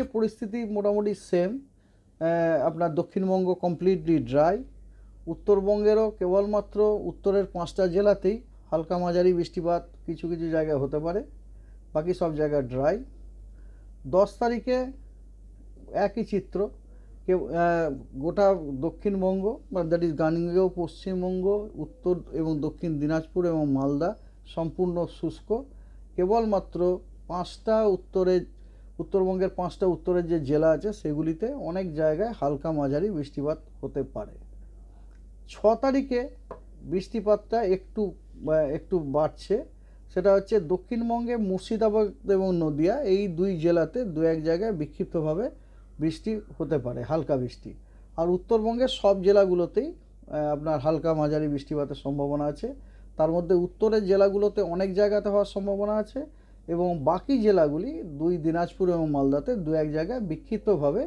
দিকে পরিস্থিতি মোটামুটি সেম। আপনার দক্ষিণবঙ্গ কমপ্লিটলি ড্রাই। উত্তরবঙ্গেরও কেবলমাত্র উত্তরের 5টা জেলাতেই হালকা মাঝারি বৃষ্টিপাত কিছু কিছু জায়গায় হতে পারে, বাকি সব জায়গায় ড্রাই। 10 তারিখে একই চিত্র, গোটা দক্ষিণবঙ্গ দ্যাট ইজ গাঙ্গেয় পশ্চিমবঙ্গ, উত্তর এবং দক্ষিণ দিনাজপুর এবং মালদা সম্পূর্ণ শুষ্ক। কেবলমাত্র উত্তরবঙ্গের 5টা উত্তরের যে জেলা আছে সেগুলিতে অনেক জায়গায় হালকা মাঝারি বৃষ্টিপাত হতে পারে। 6 তারিখে বৃষ্টিপাতটা একটু বাড়ছে, সেটা হচ্ছে দক্ষিণবঙ্গে মুর্শিদাবাদ এবং নদিয়া এই 2 জেলাতে 2-1 জায়গায় বিক্ষিপ্তভাবে বৃষ্টি হতে পারে, হালকা বৃষ্টি। আর উত্তরবঙ্গের সব জেলাগুলোতেই আপনার হালকা মাঝারি বৃষ্টিপাতের সম্ভাবনা আছে। তার মধ্যে উত্তরের জেলাগুলোতে অনেক জায়গাতে হওয়ার সম্ভাবনা আছে এবং বাকি জেলাগুলি দিনাজপুর এবং মালদাতে 2-1 জায়গায় বিক্ষিপ্তভাবে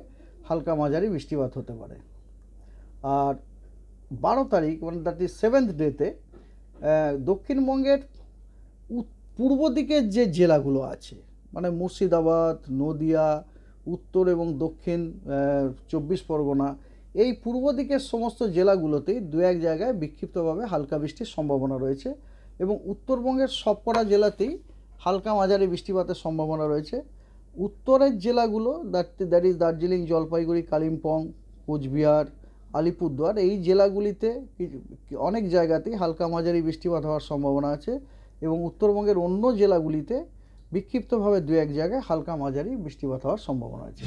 হালকা মাঝারি বৃষ্টিপাত হতে পারে। আর 12 তারিখ মানে দ্যাট ইজ 7th ডেতে দক্ষিণবঙ্গের পূর্ব দিকের যে জেলাগুলো আছে মানে মুর্শিদাবাদ, নদিয়া, উত্তর এবং দক্ষিণ 24 পরগনা, এই পূর্ব দিকের সমস্ত জেলাগুলোতেই 2-1 জায়গায় বিক্ষিপ্তভাবে হালকা বৃষ্টির সম্ভাবনা রয়েছে এবং উত্তরবঙ্গের সবকটা জেলাতেই হালকা মাঝারি বৃষ্টিপাতের সম্ভাবনা রয়েছে। উত্তরের জেলাগুলো দ্যাট ইজ দার্জিলিং, জলপাইগুড়ি, কালিম্পং, কোচবিহার, আলিপুরদুয়ার, এই জেলাগুলিতে অনেক জায়গাতেই হালকা মাঝারি বৃষ্টিপাত হওয়ার সম্ভাবনা আছে এবং উত্তরবঙ্গের অন্য জেলাগুলিতে বিক্ষিপ্তভাবে 2-1 জায়গায় হালকা মাঝারি বৃষ্টিপাত হওয়ার সম্ভাবনা আছে।